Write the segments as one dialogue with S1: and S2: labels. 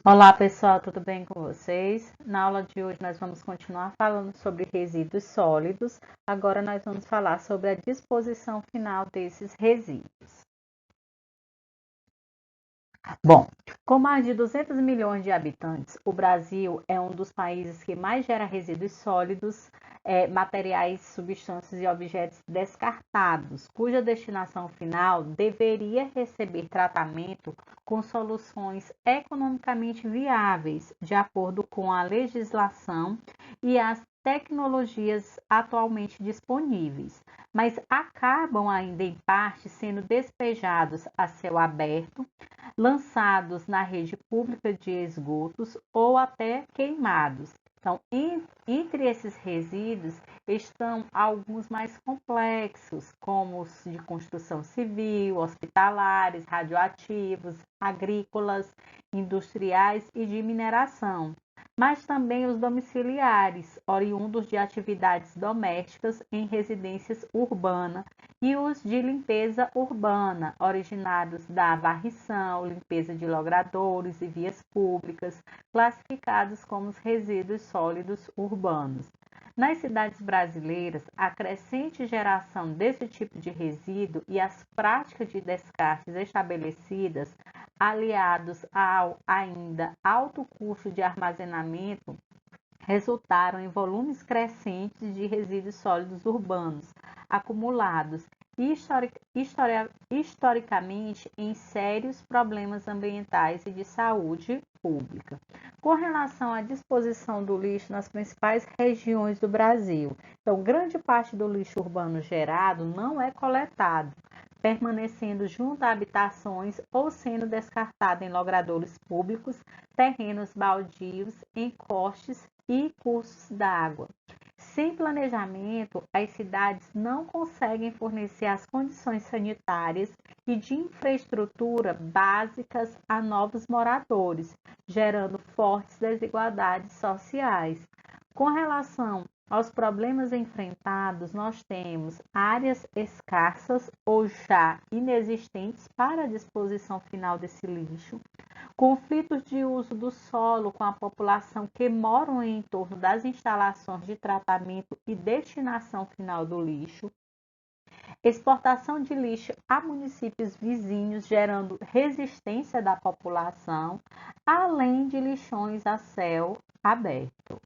S1: Olá pessoal, tudo bem com vocês? Na aula de hoje nós vamos continuar falando sobre resíduos sólidos. Agora nós vamos falar sobre a disposição final desses resíduos. Bom, com mais de 200 milhões de habitantes, o Brasil é um dos países que mais gera resíduos sólidos, materiais, substâncias e objetos descartados, cuja destinação final deveria receber tratamento com soluções economicamente viáveis, de acordo com a legislação e as tecnologias atualmente disponíveis, mas acabam ainda em parte sendo despejados a céu aberto, lançados na rede pública de esgotos ou até queimados. Então, entre esses resíduos estão alguns mais complexos, como os de construção civil, hospitalares, radioativos, agrícolas, industriais e de mineração, mas também os domiciliares, oriundos de atividades domésticas em residências urbanas, e os de limpeza urbana, originados da varrição, limpeza de logradouros e vias públicas, classificados como resíduos sólidos urbanos. Nas cidades brasileiras, a crescente geração desse tipo de resíduo e as práticas de descartes estabelecidas, aliados ao ainda alto custo de armazenamento, resultaram em volumes crescentes de resíduos sólidos urbanos acumulados e historicamente em sérios problemas ambientais e de saúde pública. Com relação à disposição do lixo nas principais regiões do Brasil, então grande parte do lixo urbano gerado não é coletado, permanecendo junto a habitações ou sendo descartado em logradouros públicos, terrenos baldios, encostes e cursos d'água. Sem planejamento, as cidades não conseguem fornecer as condições sanitárias e de infraestrutura básicas a novos moradores, gerando fortes desigualdades sociais. Com relação aos problemas enfrentados, nós temos áreas escassas ou já inexistentes para a disposição final desse lixo, conflitos de uso do solo com a população que moram em torno das instalações de tratamento e destinação final do lixo, exportação de lixo a municípios vizinhos, gerando resistência da população, além de lixões a céu aberto.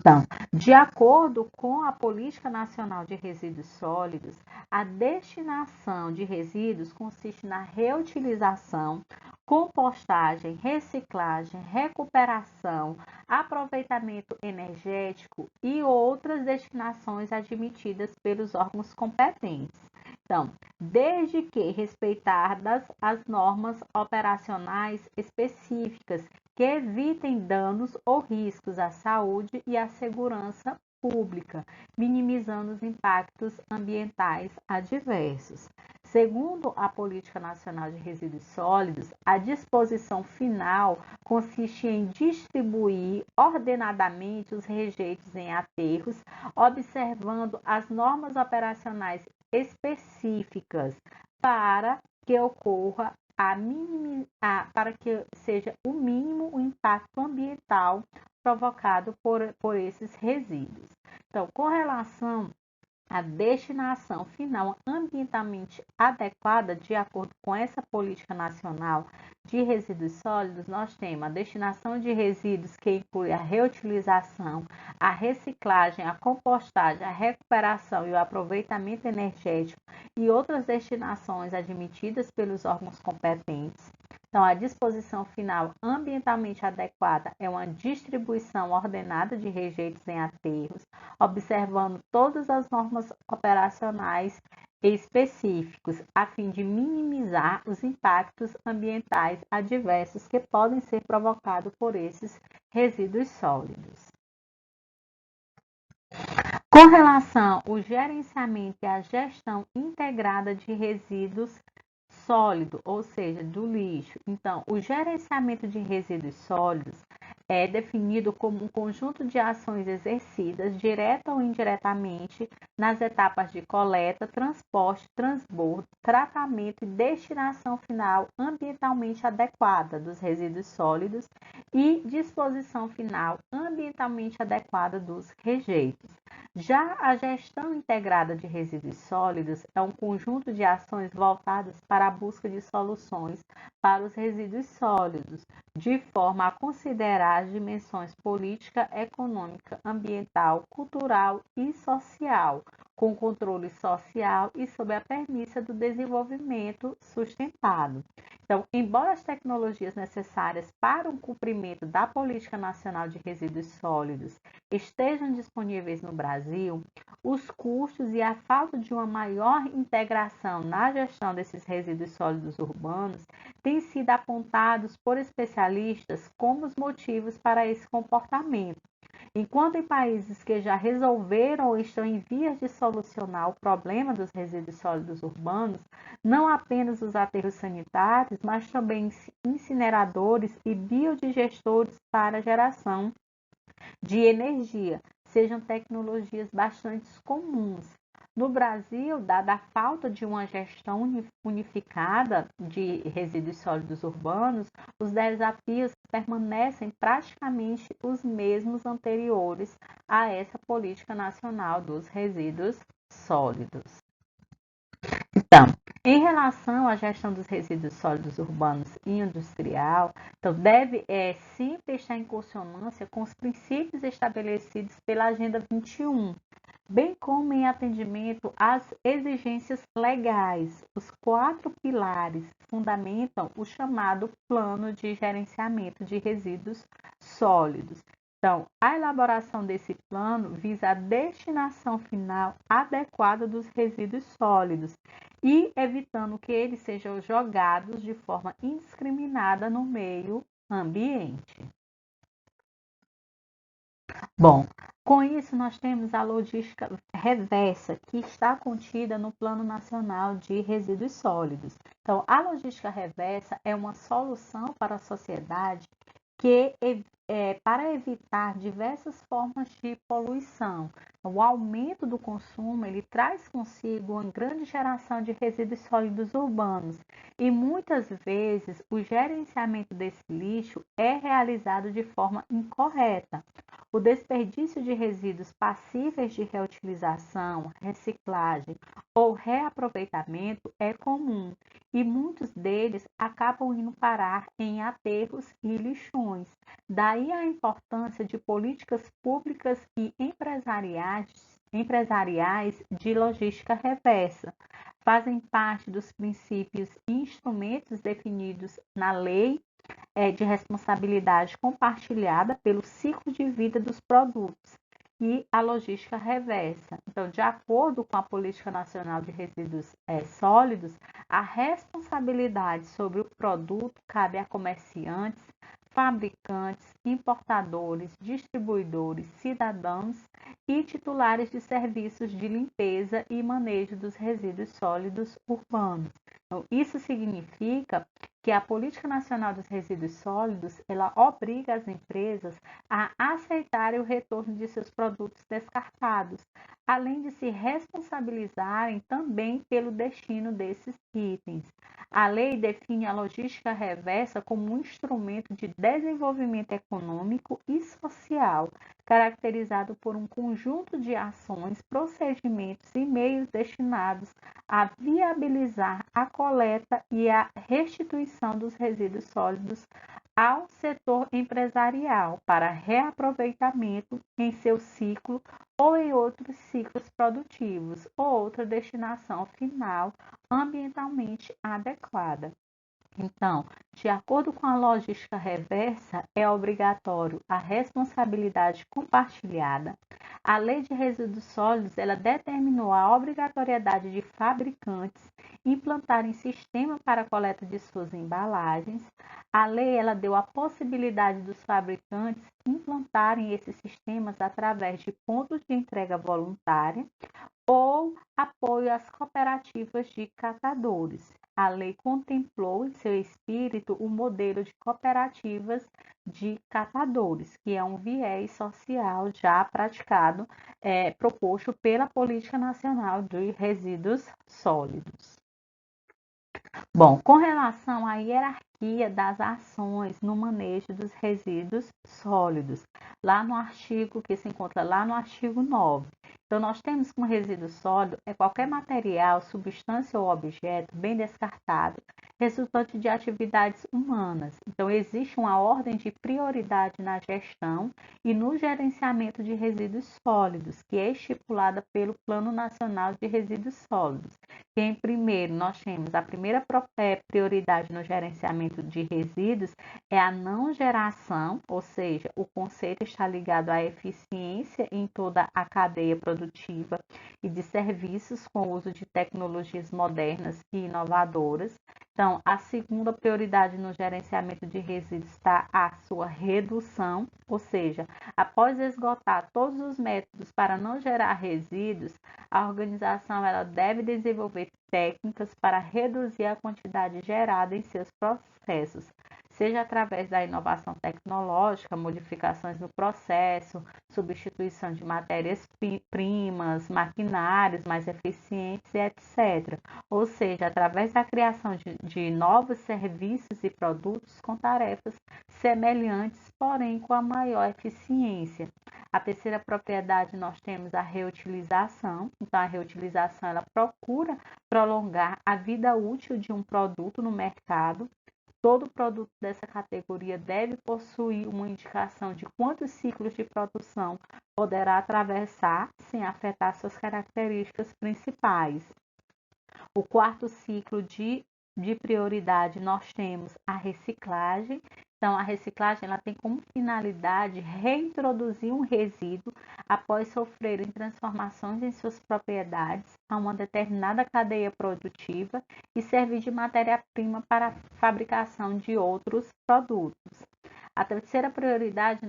S1: Então, de acordo com a Política Nacional de Resíduos Sólidos, a destinação de resíduos consiste na reutilização, compostagem, reciclagem, recuperação, aproveitamento energético e outras destinações admitidas pelos órgãos competentes. Então, desde que respeitadas as normas operacionais específicas que evitem danos ou riscos à saúde e à segurança pública, minimizando os impactos ambientais adversos. Segundo a Política Nacional de Resíduos Sólidos, a disposição final consiste em distribuir ordenadamente os rejeitos em aterros, observando as normas operacionais específicas para que ocorra para que seja o mínimo o impacto ambiental provocado por esses resíduos. Então, com relação à destinação final ambientalmente adequada, de acordo com essa política nacional de resíduos sólidos, nós temos a destinação de resíduos que inclui a reutilização, a reciclagem, a compostagem, a recuperação e o aproveitamento energético e outras destinações admitidas pelos órgãos competentes. Então, a disposição final ambientalmente adequada é uma distribuição ordenada de rejeitos em aterros, observando todas as normas operacionais específicos, a fim de minimizar os impactos ambientais adversos que podem ser provocados por esses resíduos sólidos. Com relação ao gerenciamento e à gestão integrada de resíduos sólidos, ou seja, do lixo. Então, o gerenciamento de resíduos sólidos é definido como um conjunto de ações exercidas, direta ou indiretamente, nas etapas de coleta, transporte, transbordo, tratamento e destinação final ambientalmente adequada dos resíduos sólidos e disposição final ambientalmente adequada dos rejeitos. Já a gestão integrada de resíduos sólidos é um conjunto de ações voltadas para a busca de soluções para os resíduos sólidos, de forma a considerar as dimensões política, econômica, ambiental, cultural e social, com controle social e sob a premissa do desenvolvimento sustentado. Então, embora as tecnologias necessárias para o cumprimento da Política Nacional de Resíduos Sólidos estejam disponíveis no Brasil, os custos e a falta de uma maior integração na gestão desses resíduos sólidos urbanos têm sido apontados por especialistas como os motivos para esse comportamento. Enquanto em países que já resolveram ou estão em vias de solucionar o problema dos resíduos sólidos urbanos, não apenas os aterros sanitários, mas também incineradores e biodigestores para geração de energia, sejam tecnologias bastante comuns. No Brasil, dada a falta de uma gestão unificada de resíduos sólidos urbanos, os desafios permanecem praticamente os mesmos anteriores a essa política nacional dos resíduos sólidos. Então, em relação à gestão dos resíduos sólidos urbanos e industrial, então deve sempre estar em consonância com os princípios estabelecidos pela Agenda 21, bem como em atendimento às exigências legais. Os 4 pilares fundamentam o chamado Plano de Gerenciamento de Resíduos Sólidos. Então, a elaboração desse plano visa a destinação final adequada dos resíduos sólidos e evitando que eles sejam jogados de forma indiscriminada no meio ambiente. Bom, com isso nós temos a logística reversa, que está contida no Plano Nacional de Resíduos Sólidos. Então, a logística reversa é uma solução para a sociedade que para evitar diversas formas de poluição. O aumento do consumo ele traz consigo uma grande geração de resíduos sólidos urbanos e muitas vezes o gerenciamento desse lixo é realizado de forma incorreta. O desperdício de resíduos passíveis de reutilização, reciclagem ou reaproveitamento é comum e muitos deles acabam indo parar em aterros e lixões. Daí a importância de políticas públicas e empresariais de logística reversa. Fazem parte dos princípios e instrumentos definidos na Lei de Responsabilidade Compartilhada pelo ciclo de vida dos produtos e a logística reversa. Então, de acordo com a Política Nacional de Resíduos Sólidos, a responsabilidade sobre o produto cabe a comerciantes, fabricantes, importadores, distribuidores, cidadãos e titulares de serviços de limpeza e manejo dos resíduos sólidos urbanos. Então, isso significa que a Política Nacional dos Resíduos Sólidos, ela obriga as empresas a aceitarem o retorno de seus produtos descartados, além de se responsabilizarem também pelo destino desses itens. A lei define a logística reversa como um instrumento de desenvolvimento econômico e social, caracterizado por um conjunto de ações, procedimentos e meios destinados a viabilizar a coleta e a restituição dos resíduos sólidos ao setor empresarial para reaproveitamento em seu ciclo ou em outros ciclos produtivos ou outra destinação final ambientalmente adequada. Então, de acordo com a logística reversa, é obrigatório a responsabilidade compartilhada. A Lei de Resíduos Sólidos, ela determinou a obrigatoriedade de fabricantes implantarem sistema para a coleta de suas embalagens. A lei ela deu a possibilidade dos fabricantes implantarem esses sistemas através de pontos de entrega voluntária ou apoio às cooperativas de catadores. a lei contemplou em seu espírito o modelo de cooperativas de catadores, que é um viés social já praticado, proposto pela Política Nacional de Resíduos Sólidos. Bom, com relação à hierarquia das ações no manejo dos resíduos sólidos, lá no artigo que se encontra lá no artigo 9. Então, nós temos que um resíduo sólido é qualquer material, substância ou objeto bem descartado, resultante de atividades humanas. Então, existe uma ordem de prioridade na gestão e no gerenciamento de resíduos sólidos, que é estipulada pelo Plano Nacional de Resíduos Sólidos. Que, em primeiro, nós temos a primeira prioridade no gerenciamento de resíduos é a não geração, ou seja, o conceito está ligado à eficiência em toda a cadeia produtiva e de serviços com o uso de tecnologias modernas e inovadoras. Então, a segunda prioridade no gerenciamento de resíduos está a sua redução, ou seja, após esgotar todos os métodos para não gerar resíduos, a organização ela deve desenvolver técnicas para reduzir a quantidade gerada em seus processos, seja através da inovação tecnológica, modificações no processo, substituição de matérias-primas, maquinários mais eficientes, etc. Ou seja, através da criação de novos serviços e produtos com tarefas semelhantes, porém com a maior eficiência. A terceira propriedade nós temos a reutilização. Então, a reutilização ela procura prolongar a vida útil de um produto no mercado. Todo produto dessa categoria deve possuir uma indicação de quantos ciclos de produção poderá atravessar sem afetar suas características principais. O quarto ciclo de prioridade nós temos a reciclagem. Então, a reciclagem ela tem como finalidade reintroduzir um resíduo após sofrerem transformações em suas propriedades a uma determinada cadeia produtiva e servir de matéria-prima para a fabricação de outros produtos. A terceira prioridade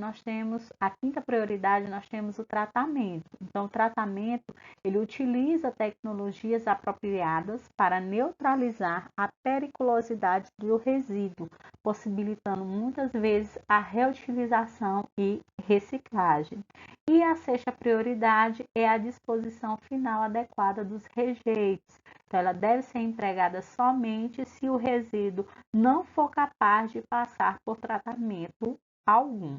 S1: a quinta prioridade nós temos o tratamento. Então, o tratamento ele utiliza tecnologias apropriadas para neutralizar a periculosidade do resíduo, possibilitando muitas vezes a reutilização e reciclagem. E a sexta prioridade é a disposição final adequada dos rejeitos. Então, ela deve ser entregada somente se o resíduo não for capaz de passar por tratamento algum.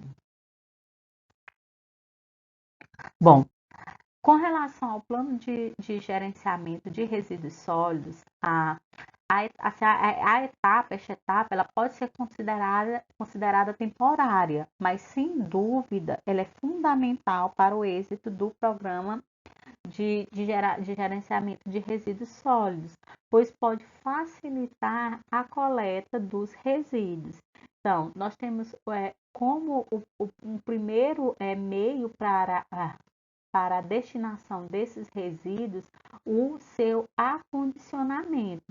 S1: Bom, com relação ao plano de gerenciamento de resíduos sólidos, esta etapa ela pode ser considerada temporária, mas sem dúvida ela é fundamental para o êxito do programa de gerenciamento de resíduos sólidos, pois pode facilitar a coleta dos resíduos. Então, nós temos como um primeiro meio para a destinação desses resíduos o seu acondicionamento.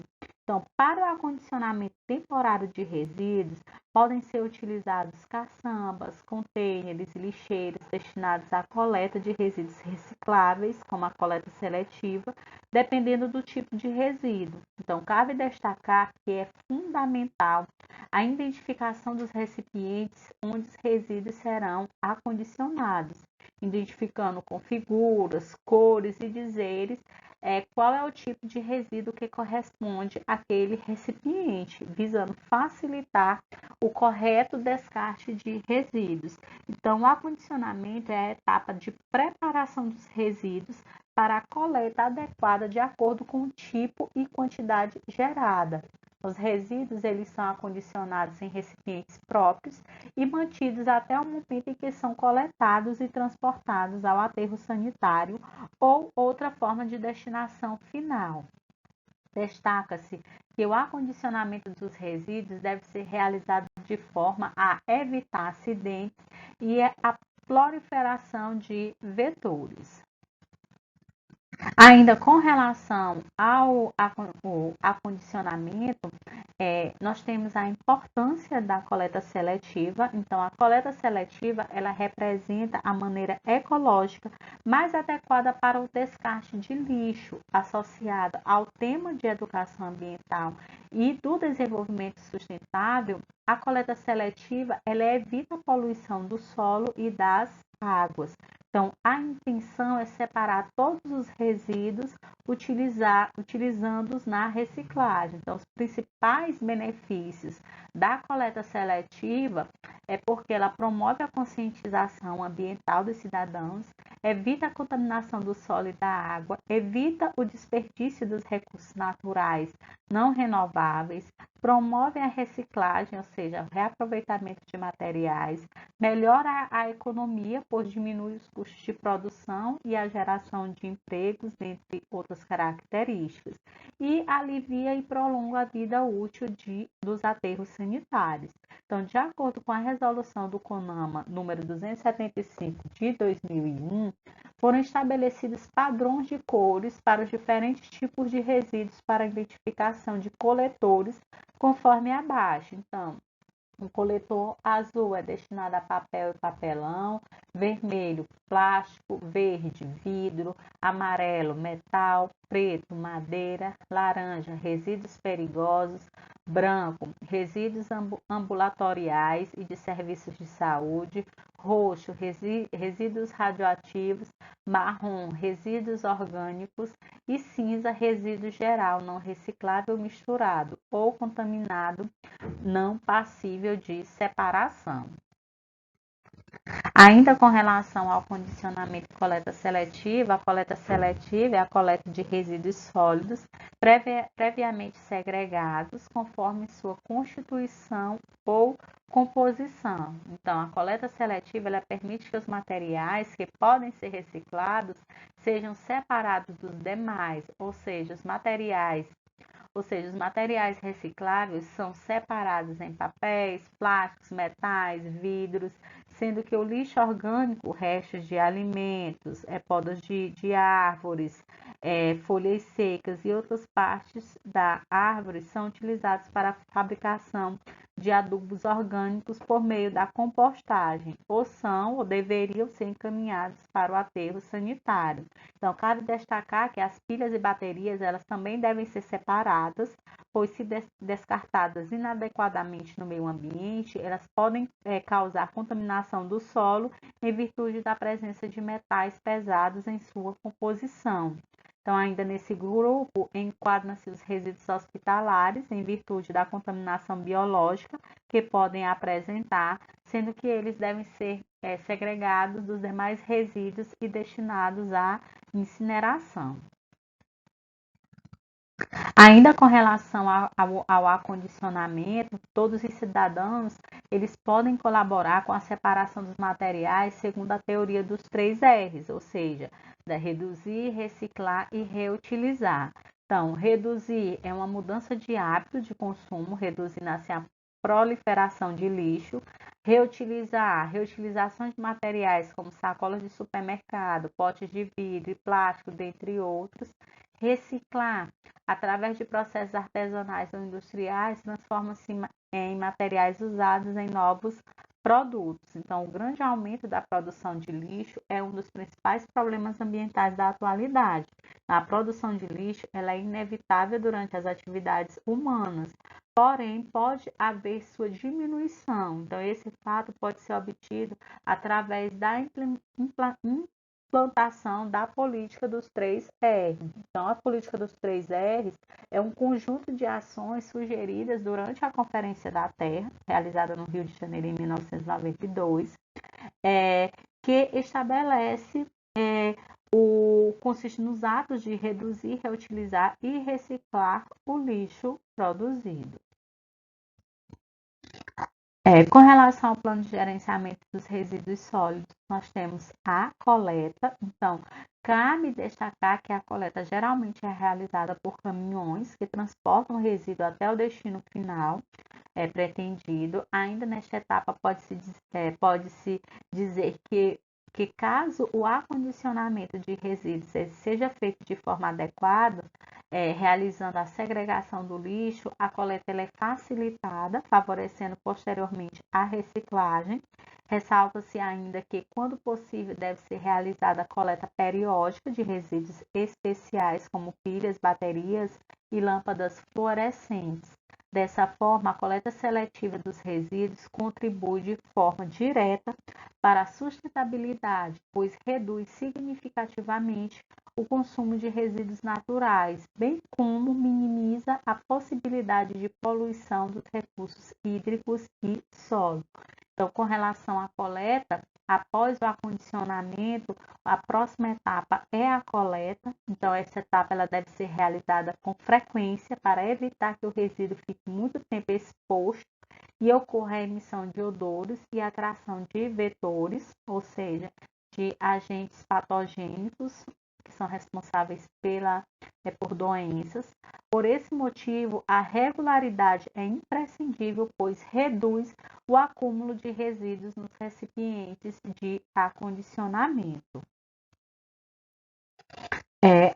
S1: Então, para o acondicionamento temporário de resíduos, podem ser utilizados caçambas, contêineres e lixeiras destinados à coleta de resíduos recicláveis, como a coleta seletiva, dependendo do tipo de resíduo. Então, cabe destacar que é fundamental a identificação dos recipientes onde os resíduos serão acondicionados, identificando com figuras, cores e dizeres qual é o tipo de resíduo que corresponde àquele recipiente, visando facilitar o correto descarte de resíduos. Então, o acondicionamento é a etapa de preparação dos resíduos para a coleta adequada de acordo com o tipo e quantidade gerada. Os resíduos eles são acondicionados em recipientes próprios e mantidos até o momento em que são coletados e transportados ao aterro sanitário ou outra forma de destinação final. Destaca-se que o acondicionamento dos resíduos deve ser realizado de forma a evitar acidentes e a proliferação de vetores. Ainda com relação ao acondicionamento, nós temos a importância da coleta seletiva. Então, a coleta seletiva, ela representa a maneira ecológica mais adequada para o descarte de lixo, associada ao tema de educação ambiental e do desenvolvimento sustentável. A coleta seletiva, ela evita a poluição do solo e das águas. Então, a intenção é separar todos os resíduos utilizando-os na reciclagem. Então, os principais benefícios da coleta seletiva é porque ela promove a conscientização ambiental dos cidadãos, evita a contaminação do solo e da água, evita o desperdício dos recursos naturais não renováveis, promove a reciclagem, ou seja, o reaproveitamento de materiais, melhora a economia, pois diminui os custos de produção e a geração de empregos, dentre outras características, e alivia e prolonga a vida útil dos aterros sanitários. Então, de acordo com a resolução do CONAMA número 275 de 2001, foram estabelecidos padrões de cores para os diferentes tipos de resíduos para identificação de coletores, conforme abaixo. Então, o coletor azul é destinado a papel e papelão, vermelho, plástico, verde, vidro, amarelo, metal, preto, madeira, laranja, resíduos perigosos, branco, resíduos ambulatoriais e de serviços de saúde, roxo, resíduos radioativos, marrom, resíduos orgânicos e cinza, resíduo geral não reciclável misturado ou contaminado não passível de separação. Ainda com relação ao condicionamento e coleta seletiva, a coleta seletiva é a coleta de resíduos sólidos previamente segregados conforme sua constituição ou composição. Então, a coleta seletiva ela permite que os materiais que podem ser reciclados sejam separados dos demais, os materiais recicláveis são separados em papéis, plásticos, metais, vidros, sendo que o lixo orgânico, restos de alimentos, podas de árvores, folhas secas e outras partes da árvore são utilizados para a fabricação de adubos orgânicos por meio da compostagem, ou são ou deveriam ser encaminhados para o aterro sanitário. Então, cabe destacar que as pilhas e baterias elas também devem ser separadas, pois se descartadas inadequadamente no meio ambiente, elas podem causar contaminação do solo em virtude da presença de metais pesados em sua composição. Então, ainda nesse grupo, enquadram-se os resíduos hospitalares, em virtude da contaminação biológica que podem apresentar, sendo que eles devem ser segregados dos demais resíduos e destinados à incineração. Ainda com relação ao acondicionamento, todos os cidadãos eles podem colaborar com a separação dos materiais segundo a teoria dos 3 R's, ou seja, reduzir, reciclar e reutilizar. Então, reduzir é uma mudança de hábito de consumo, reduzindo assim a proliferação de lixo. Reutilizar, reutilização de materiais como sacolas de supermercado, potes de vidro e plástico, dentre outros. Reciclar, através de processos artesanais ou industriais, transforma-se em materiais usados em novos produtos. Então, o grande aumento da produção de lixo é um dos principais problemas ambientais da atualidade. A produção de lixo ela é inevitável durante as atividades humanas, porém, pode haver sua diminuição. Então, esse fato pode ser obtido através da implantação da política dos 3 R's. Então, a política dos 3 R's é um conjunto de ações sugeridas durante a Conferência da Terra, realizada no Rio de Janeiro em 1992, que estabelece consiste nos atos de reduzir, reutilizar e reciclar o lixo produzido. Com relação ao plano de gerenciamento dos resíduos sólidos, nós temos a coleta. Então, cabe destacar que a coleta geralmente é realizada por caminhões que transportam o resíduo até o destino final pretendido. Ainda nesta etapa, pode-se dizer que que caso o acondicionamento de resíduos seja feito de forma adequada, realizando a segregação do lixo, a coleta ela é facilitada, favorecendo posteriormente a reciclagem. Ressalta-se ainda que, quando possível, deve ser realizada a coleta periódica de resíduos especiais, como pilhas, baterias e lâmpadas fluorescentes. Dessa forma, a coleta seletiva dos resíduos contribui de forma direta para a sustentabilidade, pois reduz significativamente o consumo de resíduos naturais, bem como minimiza a possibilidade de poluição dos recursos hídricos e solo. Então, com relação à coleta, após o acondicionamento, a próxima etapa é a coleta. Então, essa etapa ela deve ser realizada com frequência para evitar que o resíduo fique muito tempo exposto e ocorra a emissão de odores e atração de vetores, ou seja, de agentes patogênicos que são responsáveis por doenças. Por esse motivo, a regularidade é imprescindível, pois reduz o acúmulo de resíduos nos recipientes de acondicionamento.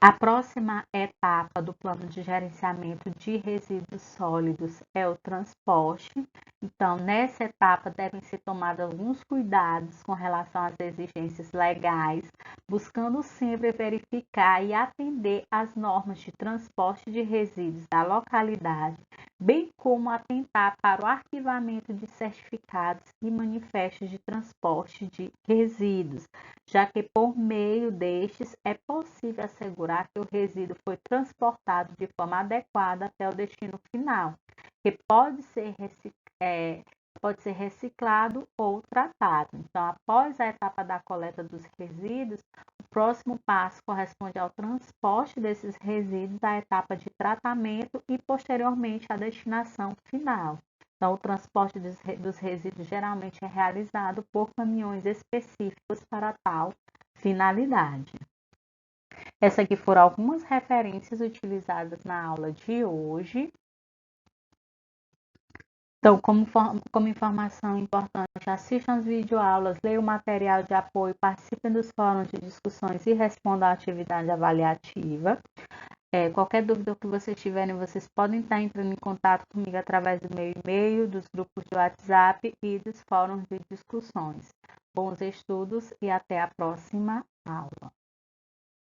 S1: A próxima etapa do plano de gerenciamento de resíduos sólidos é o transporte. Então, nessa etapa devem ser tomados alguns cuidados com relação às exigências legais, buscando sempre verificar e atender às normas de transporte de resíduos da localidade, bem como atentar para o arquivamento de certificados e manifestos de transporte de resíduos, já que por meio destes é possível assegurar que o resíduo foi transportado de forma adequada até o destino final, que pode ser reciclado ou tratado. Então, após a etapa da coleta dos resíduos, o próximo passo corresponde ao transporte desses resíduos à etapa de tratamento e, posteriormente, à destinação final. Então, o transporte dos resíduos geralmente é realizado por caminhões específicos para tal finalidade. Essas aqui foram algumas referências utilizadas na aula de hoje. Então, como informação importante, assistam as videoaulas, leiam o material de apoio, participem dos fóruns de discussões e respondam à atividade avaliativa. Qualquer dúvida que vocês tiverem, vocês podem estar entrando em contato comigo através do meu e-mail, dos grupos de WhatsApp e dos fóruns de discussões. Bons estudos e até a próxima aula.